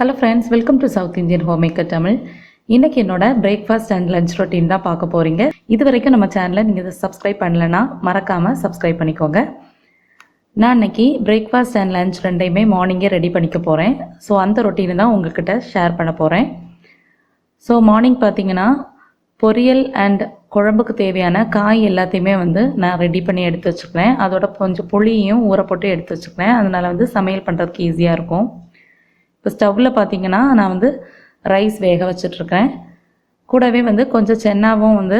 Hello friends, welcome to south Indian home maker Tamil. இன்றைக்கி என்னோட breakfast and lunch routine தான் பார்க்க போகிறீங்க. இது வரைக்கும் நம்ம சேனலை நீங்கள் இதை சப்ஸ்கிரைப் பண்ணலைன்னா மறக்காமல் சப்ஸ்கிரைப் பண்ணிக்கோங்க. நான் இன்றைக்கி பிரேக்ஃபாஸ்ட் அண்ட் லஞ்ச் ரெண்டையுமே மார்னிங்கே ரெடி பண்ணிக்க போகிறேன். ஸோ அந்த ரொட்டீனை தான் உங்கள்கிட்ட ஷேர் பண்ண போகிறேன். ஸோ மார்னிங் பார்த்திங்கன்னா பொரியல் அண்ட் குழம்புக்கு தேவையான காய் எல்லாத்தையுமே நான் ரெடி பண்ணி எடுத்து வச்சுக்கிறேன். அதோட கொஞ்சம் புளியும் ஊற போட்டு எடுத்து வச்சுக்கிறேன். அதனால் சமையல் பண்ணுறதுக்கு ஈஸியாக இருக்கும். இப்போ ஸ்டவ்வில் பார்த்திங்கன்னா நான் ரைஸ் வேக வச்சிட்ருக்கேன். கூடவே கொஞ்சம் சென்னாவும்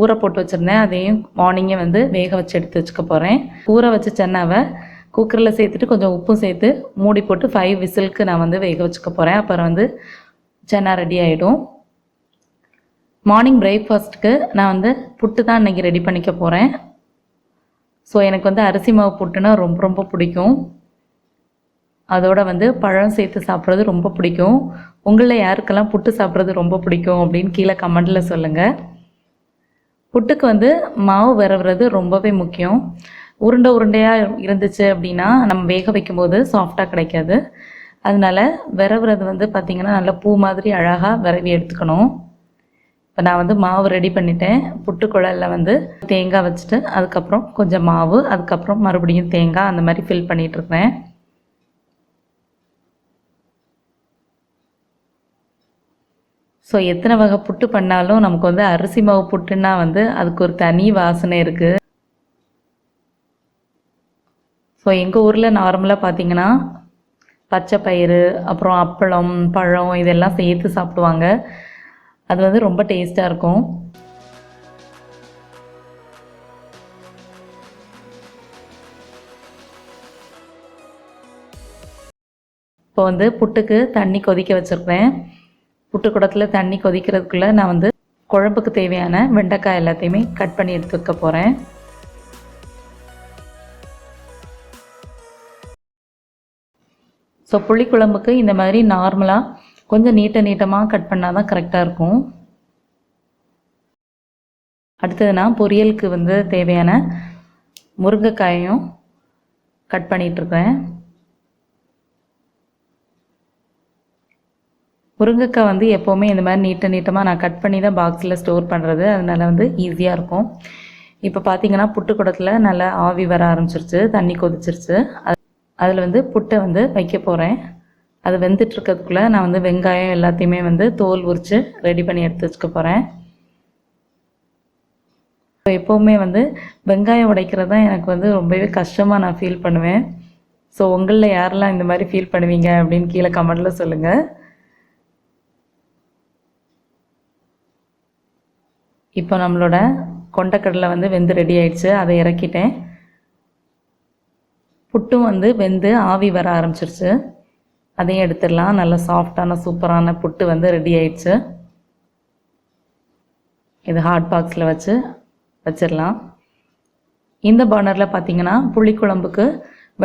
ஊற போட்டு வச்சுருந்தேன். அதையும் மார்னிங்கே வேக வச்சு எடுத்து வச்சுக்க போகிறேன். ஊற வச்ச சென்னாவை குக்கரில் சேர்த்துட்டு கொஞ்சம் உப்பும் சேர்த்து மூடி போட்டு 5 விசிலுக்கு நான் வேக வச்சுக்க போகிறேன். அப்புறம் சென்னா ரெடி ஆகிடும். மார்னிங் பிரேக்ஃபாஸ்ட்டுக்கு நான் புட்டு தான் இன்றைக்கி ரெடி பண்ணிக்க போகிறேன். ஸோ எனக்கு அரிசி மாவு புட்டுன்னா ரொம்ப ரொம்ப பிடிக்கும். அதோட பழம் சேர்த்து சாப்பிட்றது ரொம்ப பிடிக்கும். உங்களில் யாருக்கெல்லாம் புட்டு சாப்பிட்றது ரொம்ப பிடிக்கும் அப்படின்னு கீழே கமெண்டில் சொல்லுங்கள். புட்டுக்கு மாவு விரவுறது ரொம்பவே முக்கியம். உருண்டையாக இருந்துச்சு அப்படின்னா நம்ம வேக வைக்கும்போது சாஃப்டாக கிடைக்காது. அதனால் விரவுறது பார்த்திங்கன்னா நல்லா பூ மாதிரி அழகாக விரவி எடுத்துக்கணும். இப்போ நான் மாவு ரெடி பண்ணிட்டேன். புட்டு குழலில் தேங்காய் வச்சுட்டு அதுக்கப்புறம் கொஞ்சம் மாவு, அதுக்கப்புறம் மறுபடியும் தேங்காய், அந்த மாதிரி ஃபில் பண்ணிகிட்ருக்கேன். ஸோ எத்தனை வகை புட்டு பண்ணாலும் நமக்கு அரிசி மாவு புட்டுன்னா அதுக்கு ஒரு தனி வாசனை இருக்குது. ஸோ எங்கள் ஊரில் நார்மலாக பார்த்திங்கன்னா பச்சை பயிறு, அப்புறம் அப்பளம், பழம் இதெல்லாம் சேர்த்து சாப்பிடுவாங்க. அது ரொம்ப டேஸ்ட்டாக இருக்கும். இப்போ புட்டுக்கு தண்ணி கொதிக்க வச்சுருக்கேன். புட்டு குடத்தில் தண்ணி கொதிக்கிறதுக்குள்ளே நான் குழம்புக்கு தேவையான வெண்டைக்காய் எல்லாத்தையுமே கட் பண்ணி எடுத்து வைக்க போகிறேன். ஸோ புளிக்குழம்புக்கு இந்த மாதிரி நார்மலாக கொஞ்சம் நீட்டமாக கட் பண்ணால் தான் கரெக்டாக இருக்கும். அடுத்தது நான் பொரியலுக்கு தேவையான முருங்கைக்காயும் கட் பண்ணிகிட்ருக்கேன். முருங்கைக்காய் எப்போவுமே இந்த மாதிரி நீட்டமாக நான் கட் பண்ணி தான் பாக்ஸில் ஸ்டோர் பண்ணுறது. அதனால் ஈஸியாக இருக்கும். இப்போ பார்த்திங்கன்னா புட்டு குடத்தில் நல்லா ஆவி வர ஆரம்பிச்சிருச்சு, தண்ணி கொதிச்சிருச்சு. அதில் புட்டை வைக்க போகிறேன். அது வெந்துட்டுருக்கிறதுக்குள்ளே நான் வெங்காயம் எல்லாத்தையுமே தோல் உரித்து ரெடி பண்ணி எடுத்து வச்சுக்க போகிறேன். இப்போ எப்போவுமே வெங்காயம் உடைக்கிறது தான் எனக்கு ரொம்பவே கஷ்டமாக நான் ஃபீல் பண்ணுவேன். ஸோ உங்களில் யாரெல்லாம் இந்த மாதிரி ஃபீல் பண்ணுவீங்க அப்படின்னு கீழே கமெண்டில் சொல்லுங்கள். இப்போ நம்மளோட கொண்டைக்கடலை வெந்து ரெடி ஆயிடுச்சு. அதை இறக்கிட்டேன். புட்டும் வெந்து ஆவி வர ஆரம்பிச்சிருச்சு. அதையும் எடுத்துடலாம். நல்ல சாஃப்டான சூப்பரான புட்டு ரெடி ஆயிடுச்சு. இது ஹாட் பாக்ஸில் வச்சிடலாம். இந்த பர்னரில் பார்த்திங்கன்னா புளிக்குழம்புக்கு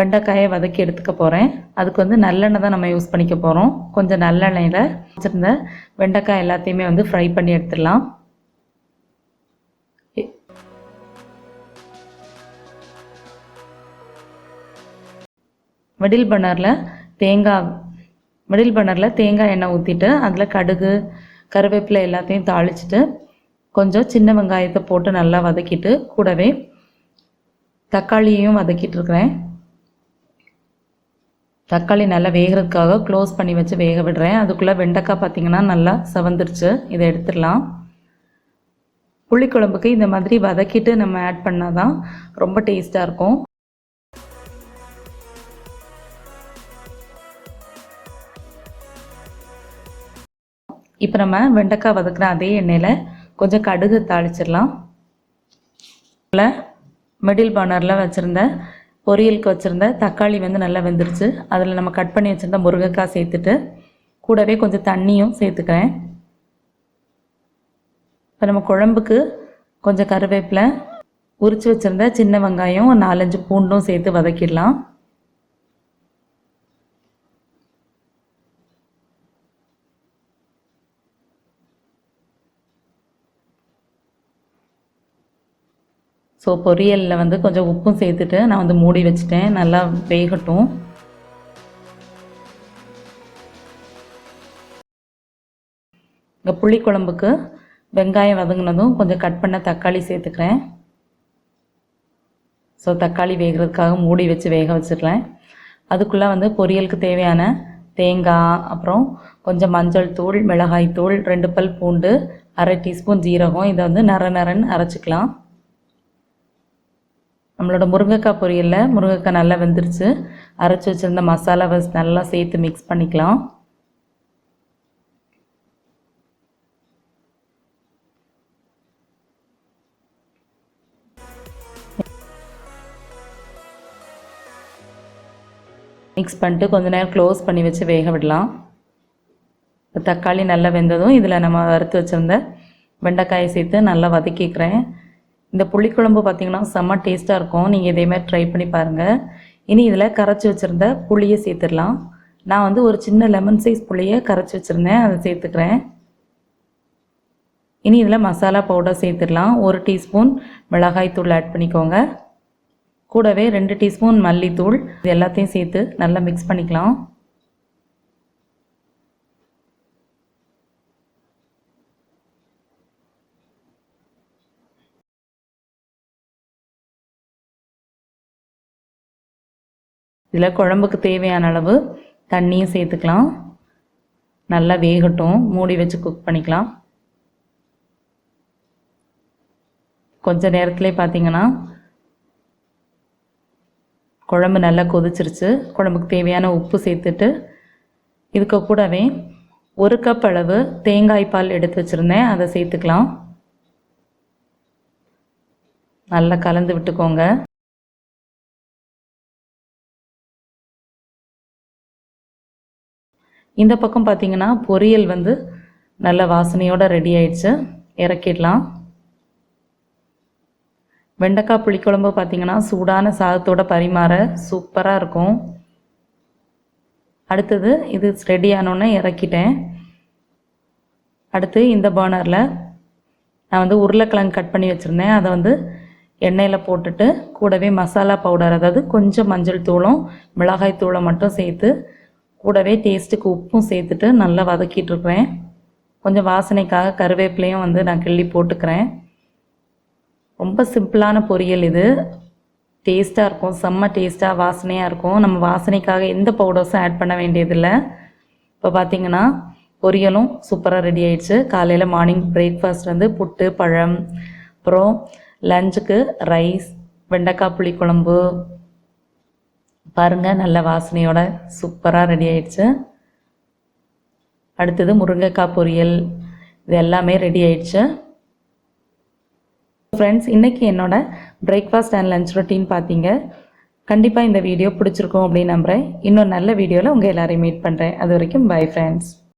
வெண்டைக்காயை வதக்கி எடுத்துக்க போகிறேன். அதுக்கு நல்லெண்ணெய் தான் நம்ம யூஸ் பண்ணிக்க போகிறோம். கொஞ்சம் நல்லெண்ணெயில் வச்சுருந்த வெண்டைக்காய் எல்லாத்தையுமே ஃப்ரை பண்ணி எடுத்துடலாம். மிடில் பர்னரில் தேங்காய் எண்ணெய் ஊற்றிட்டு அதில் கடுகு, கருவேப்பிலை எல்லாத்தையும் தாளிச்சிட்டு கொஞ்சம் சின்ன வெங்காயத்தை போட்டு நல்லா வதக்கிட்டு கூடவே தக்காளியையும் வதக்கிட்டுருக்கிறேன். தக்காளி நல்லா வேகிறதுக்காக க்ளோஸ் பண்ணி வச்சு வேக விடுறேன். அதுக்குள்ளே வெண்டைக்காய் பார்த்திங்கன்னா நல்லா செவந்துருச்சு. இதை எடுத்துடலாம். புளிக்குழம்புக்கு இந்த மாதிரி வதக்கிட்டு நம்ம ஆட் பண்ணால் தான் ரொம்ப டேஸ்ட்டாக இருக்கும். இப்போ நம்ம வெண்டைக்காய் வதக்குற அதே எண்ணெயில் கொஞ்சம் கடுகு தாளிச்சிடலாம். மிடில் பர்னரில் வச்சுருந்த பொரியலுக்கு வச்சுருந்த தக்காளி நல்லா வெந்துருச்சு. அதில் நம்ம கட் பண்ணி வச்சுருந்த முருங்கைக்காய் சேர்த்துட்டு கூடவே கொஞ்சம் தண்ணியும் சேர்த்துக்கிறேன். இப்போ நம்ம குழம்புக்கு கொஞ்சம் கருவேப்பிலை, உரித்து வச்சுருந்த சின்ன வெங்காயம், 4-5 பூண்டும் சேர்த்து வதக்கிடலாம். ஸோ பொரியலில் கொஞ்சம் உப்பும் சேர்த்துட்டு நான் மூடி வச்சுட்டேன். நல்லா வேகட்டும். இங்கே புளிக்குழம்புக்கு வெங்காயம் வதங்கினதும் கொஞ்சம் கட் பண்ண தக்காளி சேர்த்துக்கிறேன். ஸோ தக்காளி வேகிறதுக்காக மூடி வச்சு வேக வச்சுருக்கேன். அதுக்குள்ளே வந்து பொரியலுக்கு தேவையான தேங்காய், அப்புறம் கொஞ்சம் மஞ்சள் தூள், மிளகாய் தூள், 2 பல் பூண்டு, அரை டீஸ்பூன் ஜீரகம், இதை வந்து நரன்னு அரைச்சிக்கலாம். நம்மளோட முருங்கைக்காய் பொரியலில் முருங்கைக்காய் நல்லா வெந்துருச்சு. அரைச்சி வச்சுருந்த மசாலாவை நல்லா சேர்த்து மிக்ஸ் பண்ணிக்கலாம். மிக்ஸ் பண்ணிட்டு கொஞ்ச நேரம் க்ளோஸ் பண்ணி வச்சு வேக விடலாம். தக்காளி நல்லா வெந்ததும் இதில் நம்ம வறுத்து வச்சுருந்த வெண்டைக்காயை சேர்த்து நல்லா வதக்கிக்கிறேன். இந்த புளிக்குழம்பு பார்த்திங்கன்னா செம்ம டேஸ்ட்டாக இருக்கும். நீங்கள் இதேமாதிரி ட்ரை பண்ணி பாருங்கள். இனி இதில் கரைச்சி வச்சுருந்த புளியை சேர்த்துடலாம். நான் வந்து ஒரு சின்ன லெமன் சைஸ் புளியை கரைச்சி வச்சுருந்தேன், அதை சேர்த்துக்கிறேன். இனி இதில் மசாலா பவுடர் சேர்த்துடலாம். 1 டீஸ்பூன் மிளகாய் தூள் ஆட் பண்ணிக்கோங்க. கூடவே 2 டீஸ்பூன் மல்லித்தூள், இது எல்லாத்தையும் சேர்த்து நல்லா மிக்ஸ் பண்ணிக்கலாம். இதில் குழம்புக்கு தேவையான அளவு தண்ணியும் சேர்த்துக்கலாம். நல்லா வேகட்டும், மூடி வச்சு குக் பண்ணிக்கலாம். கொஞ்ச நேரத்துலேயே பார்த்தீங்கன்னா குழம்பு நல்லா கொதிச்சிருச்சு. குழம்புக்கு தேவையான உப்பு சேர்த்துட்டு இதுக்கு கூடவே 1 கப் அளவு தேங்காய் பால் எடுத்து வச்சுருந்தேன், அதை சேர்த்துக்கலாம். நல்லா கலந்து விட்டுக்கோங்க. இந்த பக்கம் பார்த்திங்கன்னா பொரியல் வந்து நல்ல வாசனையோடு ரெடி ஆயிடுச்சு. இறக்கிடலாம். வெண்டைக்காய் புளிக்குழம்பு பார்த்திங்கன்னா சூடான சாதத்தோடு பரிமாற சூப்பராக இருக்கும். அடுத்தது இது ரெடி ஆனோன்னே இறக்கிட்டேன். அடுத்து இந்த பர்னரில் நான் வந்து உருளைக்கிழங்கு கட் பண்ணி வச்சுருந்தேன், அதை வந்து எண்ணெயில் போட்டுட்டு கூடவே மசாலா பவுடர், அதாவது கொஞ்சம் மஞ்சள் தூளும் மிளகாய் தூளை மட்டும் சேர்த்து கூடவே டேஸ்ட்டுக்கு உப்பும் சேர்த்துட்டு நல்லா வதக்கிட்டுருக்குறேன். கொஞ்சம் வாசனைக்காக கருவேப்பிலையும் வந்து நான் கிள்ளி போட்டுக்கிறேன். ரொம்ப சிம்பிளான பொரியல் இது. டேஸ்ட்டாக இருக்கும், செம்ம டேஸ்ட்டாக வாசனையாக இருக்கும். நம்ம வாசனைக்காக எந்த பவுடர்ஸும் ஆட் பண்ண வேண்டியதில்லை. இப்போ பார்த்திங்கன்னா பொரியலும் சூப்பராக ரெடி ஆயிடுச்சு. காலையில் மார்னிங் பிரேக்ஃபாஸ்ட் வந்து புட்டு, பழம், அப்புறம் லஞ்சுக்கு ரைஸ், வெண்டைக்காய் புளிக்குழம்பு. பாருங்கள், நல்ல வாசனையோட சூப்பராக ரெடி ஆயிடுச்சு. அடுத்தது முருங்கைக்காய் பொரியல், இது எல்லாமே ரெடி ஆயிடுச்சு. ஃப்ரெண்ட்ஸ், இன்றைக்கி என்னோட பிரேக்ஃபாஸ்ட் அண்ட் லஞ்ச் ரொட்டீன் பார்த்தீங்க. கண்டிப்பாக இந்த வீடியோ பிடிச்சிருக்கும் அப்படின்னு நம்புகிறேன். இன்னொரு நல்ல வீடியோவில் உங்கள் எல்லோரையும் மீட் பண்ணுறேன். அது வரைக்கும் பை ஃப்ரெண்ட்ஸ்.